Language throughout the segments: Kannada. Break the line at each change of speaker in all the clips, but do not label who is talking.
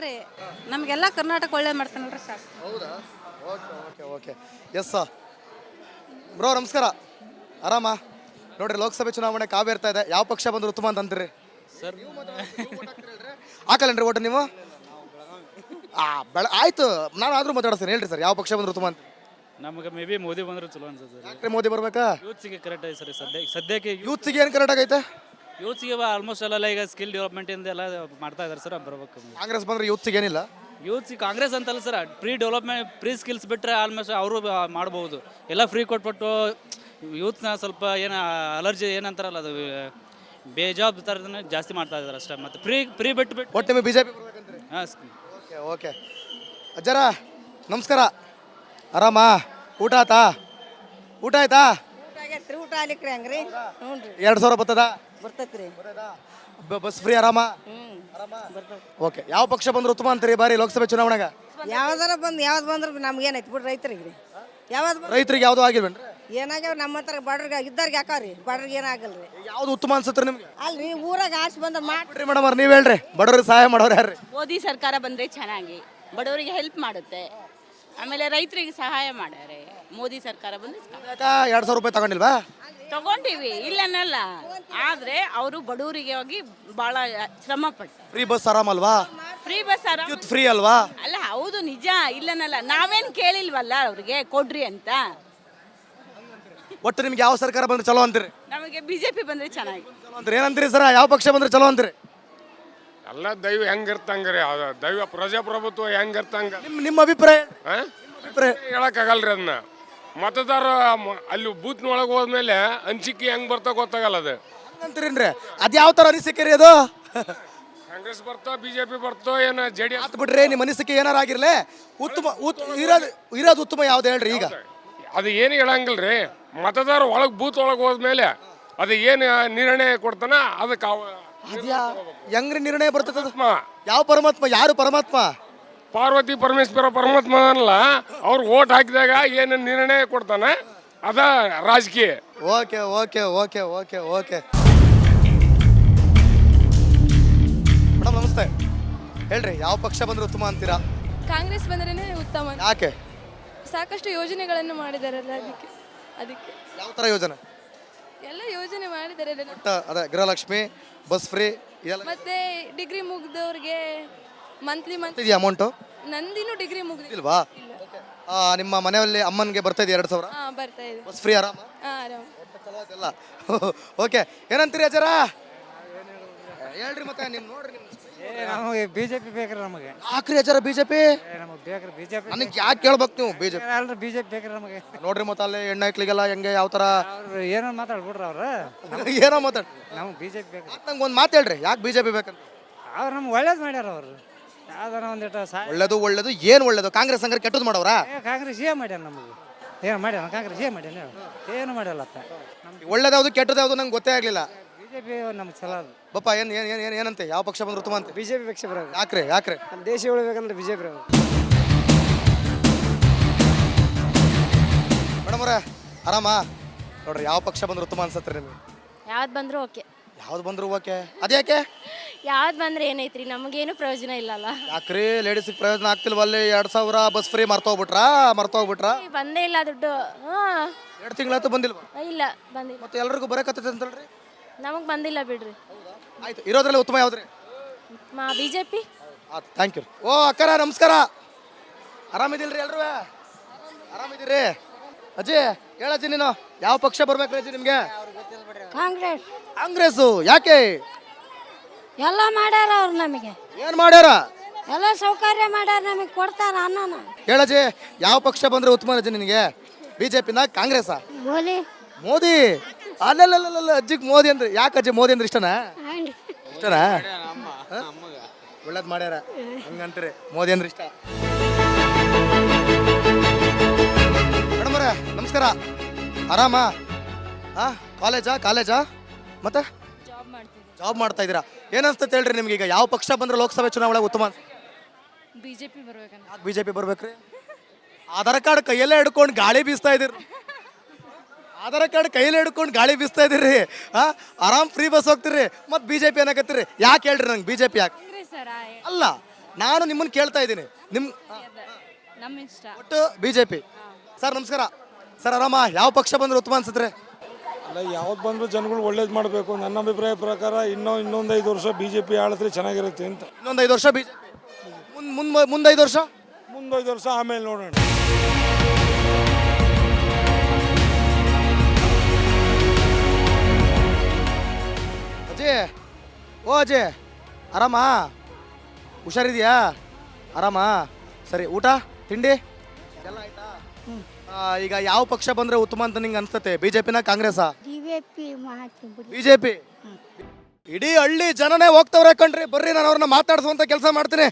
ಅಲ್ರಿ ನಮಗೆಲ್ಲ ಕರ್ನಾಟಕ ಒಳ್ಳೇದು ಮಾಡ್ತಾನಲ್ರಿ ಸಾಕು.
ಹೌದಾ? Okay okay okay yes bro ನಮಸ್ಕಾರ. ಆರಾಮ? ನೋಡ್ರಿ ಲೋಕಸಭೆ ಚುನಾವಣೆ ಕಾವೇರ್ತಾ ಇದೆ. ಯಾವ ಪಕ್ಷ ಬಂದ್ರೆ ಉತ್ತಮ ಅಂತ ಅಂತೀರಿ?
ಸರ್
ಹಾಕಲ್ಲೇನ್ರಿ ಓಟು ನೀವು? ಆಯ್ತು, ನಾನು ಆದ್ರೂ ಮಾತಾಡ್ತೀನಿ. ಹೇಳ್ರಿ ಸರ್, ಯಾವ ಪಕ್ಷ ಬಂದ್ರೆ ಉತ್ತಮ ಅಂತ?
ನಮಗೆ ಮೇ ಬಿ ಮೋದಿ ಬಂದ್ರೆ ಚಲೋ ಅನ್ಸುತ್ತೆ ಸರ್.
ಯಾಕ್ರಿ ಮೋದಿ ಬರ್ಬೇಕಾ?
ಯೂತ್ಸಿಗೆ ಕರೆಕ್ಟ್ ಆಗಿ ಸರ್ ಸದ್ಯಕ್ಕೆ
ಯೂತ್ಸಿಗೆ ಏನು ಕರೆಕ್ಟ್ ಆಗೈತೆ?
ಯೂತ್ಸಿಗೆ ಆಲ್ಮೋಸ್ಟ್ ಎಲ್ಲ ಈಗ ಸ್ಕಿಲ್ ಡೆವಲಪ್ಮೆಂಟ್ ಇಂದ ಎಲ್ಲ ಮಾಡ್ತಾ ಇದ್ದಾರೆ ಸರ್. ಬರ್ಬೇಕು
ಕಾಂಗ್ರೆಸ್ ಬಂದ್ರೆ ಯೂತ್ಸಿಗೆ ಏನಿಲ್ಲ.
ಯೂತ್ಸಿಗೆ ಕಾಂಗ್ರೆಸ್ ಅಂತಲ್ಲ ಸರ್, ಪ್ರೀ ಸ್ಕಿಲ್ಸ್ ಬಿಟ್ಟರೆ ಆಲ್ಮೋಸ್ಟ್ ಅವರು ಮಾಡ್ಬೋದು. ಎಲ್ಲ ಫ್ರೀ ಕೊಟ್ಬಿಟ್ಟು ಯೂತ್ನ ಸ್ವಲ್ಪ ಏನು ಅಲರ್ಜಿ ಏನಂತಾರಲ್ಲ ಅದು ಬೇಜಾಬ್ ಥರದನ್ನ ಜಾಸ್ತಿ ಮಾಡ್ತಾ ಇದ್ದಾರೆ ಅಷ್ಟೇ. ಮತ್ತು ಫ್ರೀ ಬಿಟ್ಟು
ಒಟ್ಟು ನಿಮಗೆ ಬಿಜೆಪಿ ಬರ್ಬೇಕಂತ್ರಿ?
ಹಾಂ.
ಓಕೆ ಓಕೆ ಅಜ್ಜರ ನಮಸ್ಕಾರ. ಆರಾಮಾ? ಊಟ ಆಯ್ತಾ? ಊಟ ಆಯ್ತಾ?
ಊಟ ಆಗ್ಲಿಕ್ರಿ ಹಂಗ್ರಿ. ಹ್ಞೂ ರೀ
2000 ಬರ್ತದ?
ಬರ್ತೈತ್ರಿ.
ಬಸ್ ಫ್ರೀ ಆರಾಮ? ಓಕೆ ಯಾವ ಪಕ್ಷ ಬಂದ್ರೆ ಉತ್ತಮ ಅಂತೀರಿ ಬಾರಿ ಲೋಕಸಭೆ ಚುನಾವಣೆಗೆ?
ಯಾವ್ದಾರ ಯಾವ್ದು ಬಂದ್ರೆ ನಮ್ಗೇನೈತಿ ಬಿಡ್ರಿ ರೈತರಿಗೆ ರೀ. ಯಾವ್ದು
ರೈತರಿಗೆ ಯಾವ್ದು ಆಗಿಲ್ವೇನ್ರಿ?
ಏನಾಗ್ಯಾವ ನಮ್ಮ ಹತ್ರ ಬಡ್ರಿಗೆ ಇದ್ದಾರಿಗೆ ಹಾಕಾವ್ರಿ, ಬಡ್ರಿಗೆ ಏನಾಗಲ್ರಿ.
ಯಾವ್ದು ಉತ್ತಮ ಅನ್ಸುತ್ತೆ ನಿಮ್ಗೆ?
ಅಲ್ರಿ ಊರಾಗ ಆರ್ಸಿ ಬಂದ
ಮಾಡ್ಬಿಡ್ರಿ ಮೇಡಮ್ ಅವ್ರು. ನೀವು ಹೇಳ್ರಿ, ಬಡವ್ರಿಗೆ ಸಹಾಯ ಮಾಡೋರು ಯಾರ್ರಿ?
ಮೋದಿ ಸರ್ಕಾರ ಬಂದರೆ ಚೆನ್ನಾಗಿ ಬಡವರಿಗೆ ಹೆಲ್ಪ್ ಮಾಡುತ್ತೆ. ಆಮೇಲೆ ರೈತರಿಗೆ ಸಹಾಯ ಮಾಡ್ಯಾರೆ. ಮೋದಿ ಸರ್ಕಾರ ಬಂದರೆ
2000 ರೂಪಾಯಿ ತಗೊಂಡಿಲ್ವಾ?
ತಗೊಂಡಿವಿ ಇಲ್ಲನ್ನಲ್ಲ, ಆದರೆ ಅವರು ಬಡವರಿಗೆ ಹೋಗಿ ಭಾಳ ಶ್ರಮ ಪಟ್ಟು.
ಫ್ರೀ ಬಸ್ ಆರಾಮ ಅಲ್ವಾ?
ಫ್ರೀ ಬಸ್
ಯೂತ್ ಫ್ರೀ ಅಲ್ವಾ?
ಅಲ್ಲ, ಹೌದು ನಿಜ, ಇಲ್ಲನ್ನಲ್ಲ. ನಾವೇನು ಕೇಳಿಲ್ವಲ್ಲ ಅವ್ರಿಗೆ ಕೊಡ್ರಿ ಅಂತ.
ಒಟ್ಟು ನಿಮ್ಗೆ ಯಾವ ಸರ್ಕಾರ ಬಂದ್ರೆ ಚಲೋ ಅಂತೀರಿ?
ನಮಗೆ ಬಿಜೆಪಿ ಬಂದರೆ ಚೆನ್ನಾಗಿ.
ಚಲೋ ಅಂತೀರಿ ಏನಂತೀರಿ ಸರ? ಯಾವ ಪಕ್ಷ ಬಂದ್ರೆ ಚಲೋ ಅಂತೀರಿ?
ಎಲ್ಲ ದೈವ ಹೆಂಗಿರ್ತಂಗ್ರಿ, ದೈವ ಪ್ರಜಾಪ್ರಭುತ್ವ ಹೆಂಗಿರ್ತಂಗ.
ನಿಮ್ಮ ಅಭಿಪ್ರಾಯ? ಅಭಿಪ್ರಾಯ
ಹೇಳಕ್ಕಾಗಲ್ರಿ ಅದನ್ನ. ಮತದಾರ ಅಲ್ಲಿ ಬೂತ್ನೊಳಗೆ ಹೋದ್ಮೇಲೆ ಅನಿಸಿಕೆ ಹೆಂಗ್ ಬರ್ತಾ ಗೊತ್ತಾಗಲ್ಲ. ಅದು
ಅಂತೀರೇನ್ರಿ? ಅದು ಯಾವ ಥರ ಅನಿಸಿಕೆ ರೀ ಅದು?
ಕಾಂಗ್ರೆಸ್ ಬರ್ತೋ ಬಿಜೆಪಿ ಬರ್ತೋ ಏನು JDS
ಆತ್ ಬಿಡ್ರಿ, ನಿಮ್ಮ ಅನಿಸಿಕೆ ಏನಾರ ಆಗಿರ್ಲಿ, ಉತ್ತಮ ಇರೋದು ಉತ್ತಮ ಯಾವ್ದು ಹೇಳ್ರಿ ಈಗ?
ಅದು ಏನು ಹೇಳಂಗಿಲ್ರಿ. ಮತದಾರ ಒಳಗೆ ಬೂತ್ ಒಳಗೆ ಹೋದ್ಮೇಲೆ ಅದು ಏನು ನಿರ್ಣಯ ಕೊಡ್ತಾನ ಅದಕ್ಕೆ
ಹೆಂಗ್ರಿ ನಿರ್ಣಯ ಬರ್ತದ? ಯಾವ ಪರಮಾತ್ಮ? ಯಾರು ಪರಮಾತ್ಮ?
ಪಾರ್ವತಿ ಪರಮೇಶ್ವರ ಪರಮಾತ್ಮ ಅಲ್ಲ. ಅವ್ರು ಓಟ್ ಹಾಕಿದಾಗ ಏನು ನಿರ್ಣಯ ಕೊಡ್ತಾನೆ ಅದ ರಾಜಕೀಯ.
Okay okay okay okay okay madam ನಮಸ್ತೆ. ಹೇಳ್ರಿ, ಯಾವ ಪಕ್ಷ ಬಂದ್ರೆ ಉತ್ತಮ ಅಂತೀರಾ?
ಕಾಂಗ್ರೆಸ್ ಬಂದ್ರೇ ಉತ್ತಮ.
ಯಾಕೆ?
ಸಾಕಷ್ಟು ಯೋಜನೆಗಳನ್ನು ಮಾಡಿದಾರಲ್ಲ, ಅದಕ್ಕೆ.
ಯಾವ ಥರ ಯೋಜನೆ?
ಎಲ್ಲ ಯೋಜನೆ ಮಾಡಿದ್ದಾರೆ.
ಅದೇ ಗೃಹಲಕ್ಷ್ಮಿ, ಬಸ್ ಫ್ರೀ ಇದೆಲ್ಲ.
ಮತ್ತೆ ಡಿಗ್ರಿ ಮುಗ್ದವ್ರಿಗೆ ಮಂತ್ಲಿ
ಇದೆಯಾ ಅಮೌಂಟು?
ನಂದಿನೂ ಡಿಗ್ರಿ
ಮುಗ್ದಿಲ್ವಾ? ನಿಮ್ಮ ಮನೆಯಲ್ಲಿ ಅಮ್ಮನಿಗೆ ಬರ್ತಾ ಇದೆ 2000?
ಬರ್ತಾ ಇದೆ.
ಬಸ್ ಫ್ರೀ ಆರಾಮ?
ಆರಾಮ್.
ಚಲೋ ಓಕೆ ಏನಂತೀರಿ ಅಜ್ಜರ? ಹೇಳ್ರಿ ಮತ್ತೆ ನಿಮ್ ನೋಡ್ರಿ.
ನಮಗೆ ಬಿಜೆಪಿ ಬೇಕ್ರಿ. ನಮಗೆ
ಯಾಕ್ರಿ ಅಜ್ಜರ ಬಿಜೆಪಿ?
ನಮಗೆ ಬೇಕ್ರಿ ಬಿಜೆಪಿ.
ನನಗೆ ಯಾಕೆ ಕೇಳ್ಬೇಕು ನೀವು ಬಿಜೆಪಿ?
ಅಲ್ರಿ ಬಿಜೆಪಿ ಬೇಕ್ರಿ ನಮಗೆ.
ನೋಡ್ರಿ ಮತ್ತೆ ಅಲ್ಲಿ ಹೆಣ್ಣೈಕ್ಳಿಗೆಲ್ಲ ಹೆಂಗೆ ಯಾವ ಥರ
ಅವ್ರು ಏನೋ ಮಾತಾಡ್ಬಿಡ್ರಿ ಅವ್ರು.
ಏನೋ ಮಾತಾಡಿ.
ನಮ್ಗೆ ಬಿಜೆಪಿ ಬೇಕ್ರಿ.
ನಂಗೆ ಒಂದು ಮಾತು ಹೇಳ್ರಿ, ಯಾಕೆ ಬಿಜೆಪಿ ಬೇಕಂತ?
ಅವ್ರು ನಮ್ಗೆ ಒಳ್ಳೇದು ಮಾಡ್ಯಾರ. ಅವರು ಯಾವ್ದಾರ ಒಂದಿಟ್ಟು
ಒಳ್ಳೇದು ಏನು ಒಳ್ಳೇದು? ಕಾಂಗ್ರೆಸ್ ಹಂಗಾರೆ ಕೆಟ್ಟದ್ದು ಮಾಡೋರಾ?
ಕಾಂಗ್ರೆಸ್ ಏನ್ ಮಾಡ್ಯಾನ ನಮಗೆ? ಏನು ಮಾಡ್ಯಾನ ಕಾಂಗ್ರೆಸ್? ಏನ್ ಮಾಡ್ಯಾನ? ಏನು ಮಾಡಲ್ಲ. ನಮ್ಗೆ
ಒಳ್ಳೇದಾವ್ದು ಕೆಟ್ಟದ್ದು ಯಾವುದು ನಂಗೆ ಗೊತ್ತೇ ಆಗಲಿಲ್ಲ.
ಬಿಜೆಪಿ ನಮ್ಗೆ ಚಲೋ ಅದು.
ಬಪ್ಪ ಏನಂತೆ ಯಾವ ಪಕ್ಷ ಬಂದ್ರೆ ಉತ್ತಮ ಅಂತ?
ಬಿಜೆಪಿ ಪಕ್ಷ ಬರೋದು.
ಯಾಕ್ರಿ
ನಮ್ಮ ದೇಶ ಉಳಿಬೇಕಂದ್ರೆ ಬಿಜೆಪಿ ಬರೋದು.
ಮೇಡಮ್ ಅವರೇ ಆರಾಮ? ನೋಡ್ರಿ, ಯಾವ ಪಕ್ಷ ಬಂದ್ರೆ ಉತ್ತಮ ಅನ್ಸತ್ರಿ ನಿಮಗೆ?
ಯಾವ್ದು ಬಂದರೂ ಓಕೆ.
ಯಾವ್ದು ಬಂದ್ರು ಓಕೆ? ಅದ್ಯಾಕೆ?
ಯಾವ್ದು ಬಂದ್ರೆ ಏನೈತ್ರಿ, ನಮಗೇನು ಪ್ರಯೋಜನ ಇಲ್ಲಲ್ಲ.
ಯಾಕ್ರಿ ಲೇಡೀಸಿಗೆ ಪ್ರಯೋಜನ ಆಗ್ತಿಲ್ವಲ್ಲಿ? 2000 ಬಸ್ ಫ್ರೀ ಮರ್ತೋಗ್ಬಿಟ್ರಾ?
ಬಂದೇ ಇಲ್ಲ ದುಡ್ಡು.
2 ತಿಂಗಳಾಯ್ತು ಬಂದಿಲ್ವಾ?
ಇಲ್ಲ ಬಂದಿಲ್ಲ.
ಮತ್ತೆ ಎಲ್ರಿಗೂ ಬರಕತ್ತೈತೆ ಅಂತಲ್ರಿ?
ನಮಗೆ ಬಂದಿಲ್ಲ ಬಿಡ್ರಿ.
ಆಯ್ತು, ಇರೋದ್ರಲ್ಲಿ ಉತ್ತಮ ಯಾವ್ದ್ರಿ?
ಬಿಜೆಪಿ.
Thank you. ಓ ಅಕ್ಕರ ನಮಸ್ಕಾರ. ಆರಾಮಿದಿಲ್ರಿ ಎಲ್ರು? ಆರಾಮಿದ್ದೀರಿ? ಅಜ್ಜಿ ಹೇಳಜ್ಜಿ, ನೀನು ಯಾವ ಪಕ್ಷ ಬರ್ಬೇಕ್ರಿ ಅಜ್ಜಿ ನಿಮ್ಗೆ? ಕಾಂಗ್ರೆಸ್. ಯಾಕೆ?
ಎಲ್ಲ ಮಾಡ್ಯಾರ ಅವ್ರು ನಮಗೆ.
ಏನ್ ಮಾಡ್ಯಾರ?
ಎಲ್ಲ ಸೌಕರ್ಯ ಮಾಡ್ಯಾರ, ನಮಗೆ ಕೊಡ್ತಾರ ಅನ್ನನ.
ಹೇಳಜ್ಜಿ, ಯಾವ ಪಕ್ಷ ಬಂದ್ರೆ ಉತ್ತಮ ಅಜ್ಜಿ ನಿನಗೆ? ಬಿಜೆಪಿನ ಕಾಂಗ್ರೆಸ್? ಮೋದಿ. ಅಲ್ಲಲ್ಲ ಅಜ್ಜಿಗೆ ಮೋದಿ ಅಂದ್ರೆ ಯಾಕೆ ಅಜ್ಜಿ? ಮೋದಿ ಅಂದ್ರೆ ಇಷ್ಟನಾ? ಒಳ್ಳೇದ್ ಮಾಡ್ಯಾರ ಹಂಗಂತೀರಿ? ಮೋದಿ ಅಂದ್ರೆ ಇಷ್ಟ. ಮೇಡಮ್ ಅವರೇ ನಮಸ್ಕಾರ. ಆರಾಮ? ಕಾಲೇಜಾ ಮತ್ತೆ ಜಾಬ್ ಮಾಡ್ತಾ ಇದ್ದೀರಾ? ಏನನ್ಸ್ತೈತೆ ಹೇಳ್ರಿ ನಿಮ್ಗೆ? ಈಗ ಯಾವ ಪಕ್ಷ ಬಂದ್ರೆ ಲೋಕಸಭೆ ಚುನಾವಣೆ ಉತ್ತಮ?
ಬಿಜೆಪಿ ಬರ್ಬೇಕಂತ.
ಯಾಕೆ ಬಿಜೆಪಿ ಬರ್ಬೇಕ್ರಿ? ಆಧಾರ್ ಕಾರ್ಡ್ ಕೈಯಲ್ಲೇ ಹಿಡ್ಕೊಂಡು ಗಾಳಿ ಬೀಸ್ತಾ ಇದ್ದೀರಿ. ಆರಾಮ್ ಫ್ರೀ ಬಸ್ ಹೋಗ್ತೀರಿ, ಮತ್ತೆ ಬಿಜೆಪಿ ಏನಾಗತ್ತೀರಿ? ಯಾಕೆ ಹೇಳ್ರಿ ನಂಗೆ ಬಿಜೆಪಿ ಯಾಕೆ? ಅಲ್ಲ ನಾನು ನಿಮ್ಮನ್ನು ಕೇಳ್ತಾ ಇದ್ದೀನಿ ನಿಮ್ಮ
ನಮ್ಮ ಇಷ್ಟ.
ಒಟ್ಟು BJP. ಸರ್ ನಮಸ್ಕಾರ. ಸರ್ ಆರಾಮ? ಯಾವ ಪಕ್ಷ ಬಂದ್ರೆ ಉತ್ತಮ ಅನ್ಸುತ್ತೆ?
ಅಲ್ಲ, ಯಾವ್ದು ಬಂದರೂ ಜನಗಳು ಒಳ್ಳೇದು ಮಾಡಬೇಕು. ನನ್ನ ಅಭಿಪ್ರಾಯ ಪ್ರಕಾರ ಇನ್ನೊಂದು 5 ವರ್ಷ BJP ಆಳಿದ್ರೆ ಚೆನ್ನಾಗಿರುತ್ತೆ ಅಂತ.
ಇನ್ನೊಂದು 5 ವರ್ಷ BJP, ಮುಂದೆ 5 ವರ್ಷ,
ಮುಂದೆ 5 ವರ್ಷ ಆಮೇಲೆ ನೋಡೋಣ.
ಅಜಯ್, ಓ ಅಜಯ್, ಆರಾಮಾ? ಹುಷಾರಿದ್ಯಾ? ಆರಾಮಾ? ಸರಿ, ಊಟ ತಿಂಡಿ ಎಲ್ಲ ಆಯ್ತಾ? ಈಗ ಯಾವ ಪಕ್ಷ ಬಂದ್ರೆ ಉತ್ತಮ ಅಂತ ನಿಂಗೆ ಅನ್ಸುತ್ತೆ? BJPನ ಕಾಂಗ್ರೆಸ್ಸಾ? BJP. ಇಡೀ ಹಳ್ಳಿ ಜನನೇ ಹೋಗ್ತವ್ರೆ ಕಣ್ರಿ. ಬರ್ರಿ, ನಾನು ಅವ್ರನ್ನ ಮಾತಾಡಿಸುವಂತ ಕೆಲಸ ಮಾಡ್ತೀನಿ.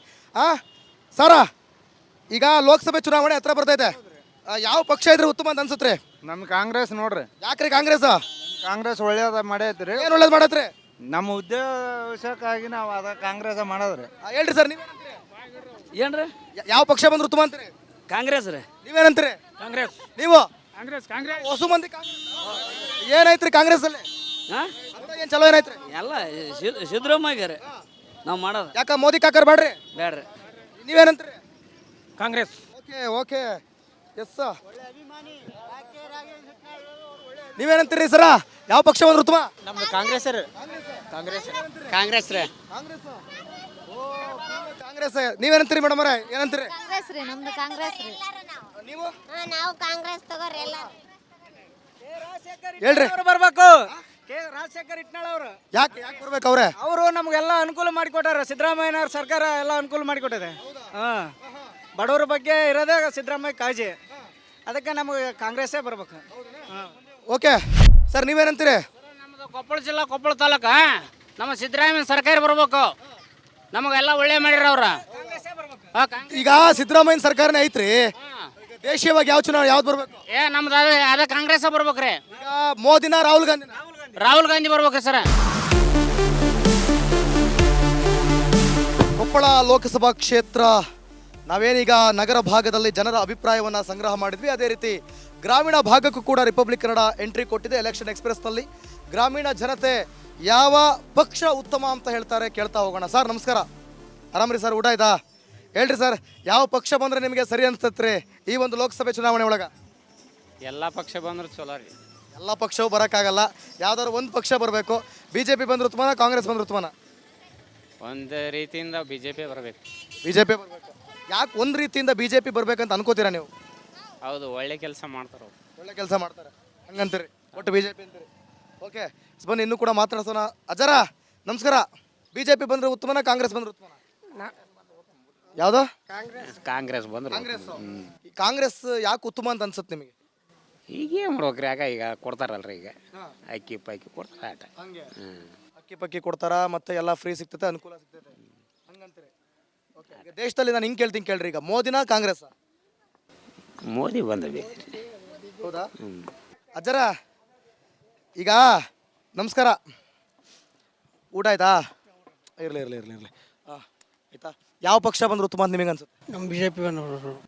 ಸರ, ಈಗ ಲೋಕಸಭೆ ಚುನಾವಣೆ ಹತ್ರ ಬರ್ತೈತೆ. ಯಾವ ಪಕ್ಷ ಇದ್ರೆ ಉತ್ತಮ ಅಂತ ಅನ್ಸುತ್ತೆ?
ನಮ್ಮ ಕಾಂಗ್ರೆಸ್ ನೋಡ್ರಿ.
ಯಾಕ್ರಿ ಕಾಂಗ್ರೆಸ್?
ಕಾಂಗ್ರೆಸ್ ಒಳ್ಳೇದ ಮಾಡೈತ್ರಿ.
ಏನ್ ಒಳ್ಳೇದು ಮಾಡತ್ರಿ?
ನಮ್ಮ ಉದ್ದೇಶಕ್ಕಾಗಿ ನಾವು ಅದ ಕಾಂಗ್ರೆಸ್ ಮಾಡೋದ್ರಿ.
ಹೇಳ್ರಿ ಸರ್, ನೀವೇನಂತೀರಿ?
ಏನ್ರಿ
ಯಾವ ಪಕ್ಷ ಬಂದ್ರೆ ಉತ್ತಮ ಅಂತೀರಿ?
ಕಾಂಗ್ರೆಸ್ ರೀ.
ನೀವೇನಂತೀರಿ?
ಕಾಂಗ್ರೆಸ್.
ನೀವು?
ಕಾಂಗ್ರೆಸ್. ಕಾಂಗ್ರೆಸ್.
ಹೊಸ ಮಂದಿ ಏನಾಯ್ತ್ರಿ ಕಾಂಗ್ರೆಸ್ ಅಲ್ಲಿ? ಏನ್ ಚಲೋ ಏನಾಯ್ತ್ರಿ?
ಎಲ್ಲ ಸಿದ್ದರಾಮಯ್ಯಗಾರೆ ನಾವು ಮಾಡೋದು.
ಯಾಕ ಮೋದಿ ಕಾಕರ್ ಬೇಡ್ರಿ?
ಬೇಡ್ರಿ.
ನೀವೇನಂತೀರಿ?
ಕಾಂಗ್ರೆಸ್.
Okay yes. ನೀವೇನಂತೀರಿ ಸರ? ಯಾವ ಪಕ್ಷ ಬಂದ್ರೆ ಉತ್ತಮ?
ನಮ್ದು ಕಾಂಗ್ರೆಸ್ ರೀ. ಕಾಂಗ್ರೆಸ್ ರೀ.
ಕಾಂಗ್ರೆಸ್. ನೀವೇನಂತೀರಿ ಮೇಡಮ್ ಅವರೇ? ಏನಂತೀರಿ?
ಕಾಂಗ್ರೆಸ್ ರೀ, ನಮ್ದು ಕಾಂಗ್ರೆಸ್ ರೀ.
ನೀವು?
ನಾವು ಕಾಂಗ್ರೆಸ್ ತಗೋರಿ ಎಲ್ಲ.
ಹೇಳ್ರಿ.
ಬರ್ಬೇಕು. ರಾಜಶೇಖರ್ ಇಟ್ನಾಳ್ ಅವರು.
ಯಾಕೆ ಬರ್ಬೇಕು ಅವ್ರೆ?
ಅವರು ನಮ್ಗೆಲ್ಲ ಅನುಕೂಲ ಮಾಡಿಕೊಟ್ಟಾರ. ಸಿದ್ದರಾಮಯ್ಯನವ್ರ ಸರ್ಕಾರ ಎಲ್ಲ ಅನುಕೂಲ ಮಾಡಿಕೊಟ್ಟಿದೆ. ಬಡವರ ಬಗ್ಗೆ ಇರೋದೇ ಸಿದ್ದರಾಮಯ್ಯ ಕಾಳಜಿ. ಅದಕ್ಕೆ ನಮಗೆ ಕಾಂಗ್ರೆಸ್ಸೇ ಬರ್ಬೇಕು.
ಓಕೆ ಸರ್, ನೀವೇನಂತೀರಿ?
ನಮ್ಮದು ಕೊಪ್ಪಳ ಜಿಲ್ಲಾ, ಕೊಪ್ಪಳ ತಾಲೂಕ. ನಮ್ಮ ಸಿದ್ದರಾಮಯ್ಯ ಸರ್ಕಾರ ಬರ್ಬೇಕು. ನಮಗೆಲ್ಲ ಒಳ್ಳೆ ಮಾಡಿರ ಅವ್ರ.
ಈಗ ಸಿದ್ದರಾಮಯ್ಯ ಸರ್ಕಾರನೇ ಐತ್ರಿ. ದೇಶೀಯವಾಗಿ ಯಾವ ಚುನಾವಣೆ ಯಾವ್ದು ಬರ್ಬೇಕು?
ನಮ್ದು ಅದ ಕಾಂಗ್ರೆಸ್ ಬರ್ಬೇಕ್ರಿ.
ಈಗ ಮೋದಿನ ರಾಹುಲ್ ಗಾಂಧಿನ?
ರಾಹುಲ್ ಗಾಂಧಿ ಬರ್ಬೇಕ್ರಿ ಸರ್.
ಕೊಪ್ಪಳ ಲೋಕಸಭಾ ಕ್ಷೇತ್ರ, ನಾವೇನೀಗ ನಗರ ಭಾಗದಲ್ಲಿ ಜನರ ಅಭಿಪ್ರಾಯವನ್ನು ಸಂಗ್ರಹ ಮಾಡಿದ್ವಿ. ಅದೇ ರೀತಿ ಗ್ರಾಮೀಣ ಭಾಗಕ್ಕೂ ಕೂಡ ರಿಪಬ್ಲಿಕ್ ಕನ್ನಡ ಎಂಟ್ರಿ ಕೊಟ್ಟಿದೆ. ಎಲೆಕ್ಷನ್ ಎಕ್ಸ್ಪ್ರೆಸ್ನಲ್ಲಿ ಗ್ರಾಮೀಣ ಜನತೆ ಯಾವ ಪಕ್ಷ ಉತ್ತಮ ಅಂತ ಹೇಳ್ತಾರೆ ಕೇಳ್ತಾ ಹೋಗೋಣ. ಸರ್ ನಮಸ್ಕಾರ. ಆರಾಮ್ರಿ ಸರ್? ಊಟ ಆಯ್ತಾ? ಹೇಳ್ರಿ ಸರ್, ಯಾವ ಪಕ್ಷ ಬಂದ್ರೆ ನಿಮಗೆ ಸರಿ ಅನ್ಸತ್ರಿ ಈ ಒಂದು ಲೋಕಸಭೆ ಚುನಾವಣೆ ಒಳಗೆ?
ಎಲ್ಲ ಪಕ್ಷ ಬಂದ್ರೆ ಚಲೋ ರೀ.
ಎಲ್ಲ ಪಕ್ಷವೂ ಬರೋಕ್ಕಾಗಲ್ಲ, ಯಾವ್ದಾದ್ರು ಒಂದು ಪಕ್ಷ ಬರಬೇಕು. BJP ಬಂದ್ರೆ ಉತ್ತಮನ, ಕಾಂಗ್ರೆಸ್ ಬಂದ್ರೆ ಉತ್ತಮನ?
ಒಂದು ರೀತಿಯಿಂದ BJP ಬರಬೇಕು.
BJP ಬರಬೇಕು. ಯಾಕೆ ಒಂದು ರೀತಿಯಿಂದ BJP ಬರ್ಬೇಕಂತ ಅನ್ಕೋತೀರಾ ನೀವು?
ಹೌದು, ಒಳ್ಳೆ ಕೆಲಸ ಮಾಡ್ತಾರೆ.
ಒಳ್ಳೆ ಕೆಲಸ ಮಾಡ್ತಾರೆ ಹಂಗಂತೀರಿ, ಒಟ್ಟು BJP ಅಂತೀರಿ. ಓಕೆ, ಬನ್ನಿ ಇನ್ನೂ ಕೂಡ ಮಾತಾಡ್ಸೋಣ. ಅಜರ ನಮಸ್ಕಾರ. BJP ಬಂದ್ರೆ ಉತ್ತಮನ, ಕಾಂಗ್ರೆಸ್ ಬಂದ್ರೆ ಉತ್ತಮನ? ಯಾವ್ದು?
ಕಾಂಗ್ರೆಸ್ ಬಂದ್ರೆ.
ಕಾಂಗ್ರೆಸ್ ಯಾಕೆ ಉತ್ತಮ ಅಂತ ಅನ್ಸುತ್ತೆ ನಿಮಗೆ?
ಈಗ ಮಾಡ್ಬೇಕ್ರಿ, ಈಗ ಕೊಡ್ತಾರಲ್ರಿ. ಈಗ ಅಕ್ಕಿ ಪಕ್ಕಿ ಕೊಡ್ತಾರೆ ಆಟ.
ಅಕ್ಕಿ ಪಕ್ಕಿ ಕೊಡ್ತಾರ, ಮತ್ತೆ ಎಲ್ಲ ಫ್ರೀ ಸಿಗ್ತೈತೆ, ಅನುಕೂಲ ಸಿಗ್ತೈತೆ ಹಂಗಂತೀರಿ. ಓಕೆ, ದೇಶದಲ್ಲಿ ನಾನು ಹಿಂಗೆ ಕೇಳ್ತೀನಿ ಕೇಳ್ರಿ, ಈಗ ಮೋದಿನ ಕಾಂಗ್ರೆಸ್?
ಮೋದಿ ಬಂದಬೇಕು.
ಹೌದಾ? ಅಜ್ಜರ ಈಗ ನಮಸ್ಕಾರ. ಊಟ ಆಯ್ತಾ? ಇರಲಿ ಆಯ್ತಾ? ಯಾವ ಪಕ್ಷ ಬಂದ್ರೆ ಉತ್ತಮ ಅಂತ ನಿಮಗೆ ಅನ್ಸುತ್ತೆ?
ನಮ್ಮ BJP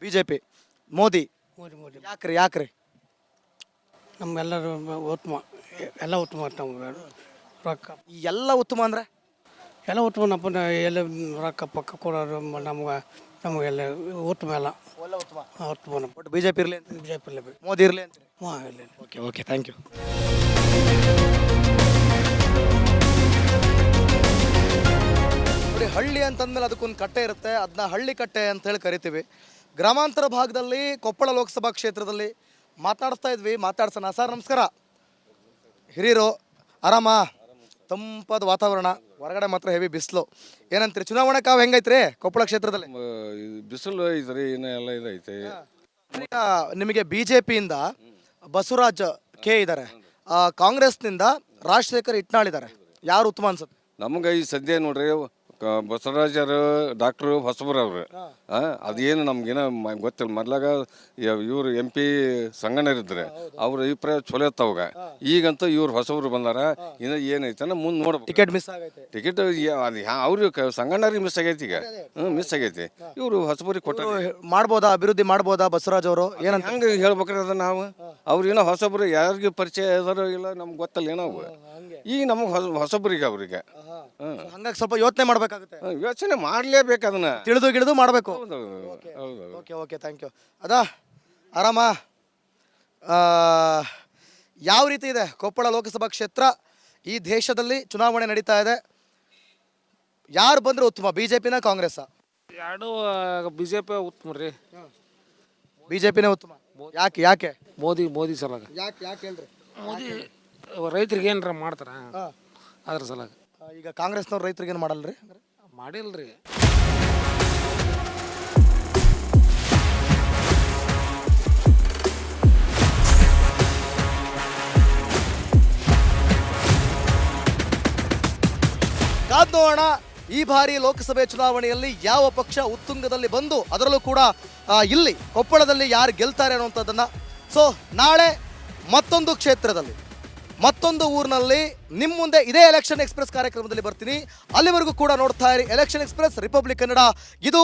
BJP. ಮೋದಿ? ಯಾಕ್ರಿ?
ನಮ್ಗೆಲ್ಲರೂ ಉತ್ತಮ, ಎಲ್ಲ ಉತ್ತಮ. ನಮ್ಗೆ ರೊಕ್ಕ
ಎಲ್ಲ ಉತ್ತಮ ಅಂದ್ರೆ
ಎಲ್ಲ ಉತ್ತಮ. ನಮ್ಮ ಎಲ್ಲ ರೊಕ್ಕ ಪಕ್ಕ ಕೊಡೋರು ನಮಗೆಲ್ಲ ಉತ್ತಮ. ಎಲ್ಲ ಉತ್ತಮ.
ಒಟ್ಟು BJP ಇರಲಿ,
BJP ಇರಲಿ,
ಮೋದಿ ಇರಲಿ ಅಂತೀರಿ?
ಇರಲಿ.
Okay thank you. ನೋಡಿ, ಹಳ್ಳಿ ಅಂತಂದ್ಮೇಲೆ ಅದಕ್ಕೊಂದು ಕಟ್ಟೆ ಇರುತ್ತೆ, ಅದನ್ನ ಹಳ್ಳಿ ಕಟ್ಟೆ ಅಂತ ಹೇಳಿ ಕರಿತೀವಿ. ಗ್ರಾಮಾಂತರ ಭಾಗದಲ್ಲಿ ಕೊಪ್ಪಳ ಲೋಕಸಭಾ ಕ್ಷೇತ್ರದಲ್ಲಿ ಮಾತಾಡ್ತಾ ಇದ್ವಿ. ಮಾತಾಡ್ಸೋಣ. ಸರ್ ನಮಸ್ಕಾರ. ಹಿರಿಯರು ಆರಾಮ? ತಂಪಾದ ವಾತಾವರಣ, ಹೊರಗಡೆ ಮಾತ್ರ ಹೆವಿ ಬಿಸಿಲು. ಏನಂತೀರಿ? ಚುನಾವಣೆ ಕಾವು ಹೆಂಗೈತ್ರಿ ಕೊಪ್ಪಳ ಕ್ಷೇತ್ರದಲ್ಲಿ?
ಬಿಸಿಲು ಐತ್ರಿ, ಎಲ್ಲ ಇದೈತೆ.
ನಿಮಗೆ BJPಯಿಂದ ಬಸವರಾಜ್ ಕೆ ಇದ್ದಾರೆ, ಕಾಂಗ್ರೆಸ್ನಿಂದ ರಾಜಶೇಖರ್ ಇಟ್ನಾಳ್ ಇದ್ದಾರೆ. ಯಾರು ಉತ್ತಮ ಅನ್ಸುತ್ತೆ?
ನಮ್ಗೆ ಈ ಸದ್ಯ ನೋಡ್ರಿ ಬಸವರಾಜರು ಡಾಕ್ಟ್ರು ಹೊಸಬ್ರವ್ರು. ಅದೇನು ನಮ್ಗೇನ ಗೊತ್ತಿಲ್ಲ. ಮೊದ್ಲಾಗ ಇವ್ರು MP ಸಂಗಣ್ಣರಿದ್ರೆ ಅವ್ರ ಅಭಿಪ್ರಾಯ ಚಲೋ ಇತ್ತವಾಗ. ಈಗಂತೂ ಇವ್ರು ಹೊಸಬ್ರು ಬಂದಾರ. ಇನ್ನು ಏನೈತೆ ಮುಂದೆ ನೋಡ್ಬೇಕು.
ಟಿಕೆಟ್ ಮಿಸ್ ಆಗೈತೆ.
ಟಿಕೆಟ್ ಅವ್ರಿಗೆ ಸಂಗಣ್ಣರಿಗೆ ಮಿಸ್ ಆಗೈತಿ. ಈಗ ಮಿಸ್ ಆಗೈತಿ. ಇವರು ಹೊಸಬ್ರಿಗೆ ಕೊಟ್ಟ
ಮಾಡ್ಬೋದಾ, ಅಭಿವೃದ್ಧಿ ಮಾಡ್ಬೋದಾ ಬಸವರಾಜ್ ಅವರು? ಏನಂತ
ಹಂಗೆ ಹೇಳ್ಬೇಕ್ರಿ ಅದ ನಾವು. ಅವ್ರು ಏನೋ ಹೊಸಬ್ರು ಯಾರಿಗೆ ಪರಿಚಯ ಅದಾರೋ ಇಲ್ಲ ನಮ್ಗೆ ಗೊತ್ತಲ್ಲ ಏನೋ. ಈಗ ನಮಗೆ ಹೊಸಬ್ರಿಗೆ ಅವ್ರಿಗೆ
ಹಂಗಾಗಿ ಸ್ವಲ್ಪ ಯೋಚನೆ ಮಾಡಬೇಕಾಗುತ್ತೆ.
ಯೋಚನೆ ಮಾಡಲೇಬೇಕು ಅದನ್ನ.
ತಿಳಿದು ಗಿಳಿದು ಮಾಡಬೇಕು.
ಹೌದು.
Okay okay thank you. ಅದಾ ಆರಾಮ. ಯಾವ ರೀತಿ ಇದೆ ಕೊಪ್ಪಳ ಲೋಕಸಭಾ ಕ್ಷೇತ್ರ? ಈ ದೇಶದಲ್ಲಿ ಚುನಾವಣೆ ನಡೀತಾ ಇದೆ. ಯಾರು ಬಂದ್ರೆ ಉತ್ತಮ, ಬಿಜೆಪಿನ ಕಾಂಗ್ರೆಸ್?
ಎರಡು ಬಿಜೆಪಿ ಉತ್ತಮ ರೀ.
ಬಿಜೆಪಿನೇ ಉತ್ತಮ. ಯಾಕೆ ಯಾಕೆ
ಮೋದಿ ಸಲಾಗ.
ಯಾಕೆ ಹೇಳ್ರಿ?
ಮೋದಿ ರೈತರಿಗೆ ಏನಾರ ಮಾಡ್ತಾರ ಅದ್ರ ಸಲಾಗ.
ಈಗ ಕಾಂಗ್ರೆಸ್ನವ್ರು ರೈತರಿಗೆ ಏನು ಮಾಡಲ್ರಿ?
ಮಾಡಿಲ್ರಿ.
ಕಾದ್ ನೋಡೋಣ ಈ ಬಾರಿ ಲೋಕಸಭೆ ಚುನಾವಣೆಯಲ್ಲಿ ಯಾವ ಪಕ್ಷ ಉತ್ತುಂಗದಲ್ಲಿ ಬಂದು ಅದರಲ್ಲೂ ಕೂಡ ಇಲ್ಲಿ ಕೊಪ್ಪಳದಲ್ಲಿ ಯಾರು ಗೆಲ್ತಾರೆ ಅನ್ನುವಂಥದ್ದನ್ನು. ಸೊ ನಾಳೆ ಮತ್ತೊಂದು ಕ್ಷೇತ್ರದಲ್ಲಿ ಮತ್ತೊಂದು ಊರಿನಲ್ಲಿ ನಿಮ್ಮ ಮುಂದೆ ಇದೇ ಎಲೆಕ್ಷನ್ ಎಕ್ಸ್ಪ್ರೆಸ್ ಕಾರ್ಯಕ್ರಮದಲ್ಲಿ ಬರ್ತೀನಿ. ಅಲ್ಲಿವರೆಗೂ ಕೂಡ ನೋಡ್ತಾ ಇರಿ ಎಲೆಕ್ಷನ್ ಎಕ್ಸ್ಪ್ರೆಸ್, ರಿಪಬ್ಲಿಕ್ ಕನ್ನಡ. ಇದು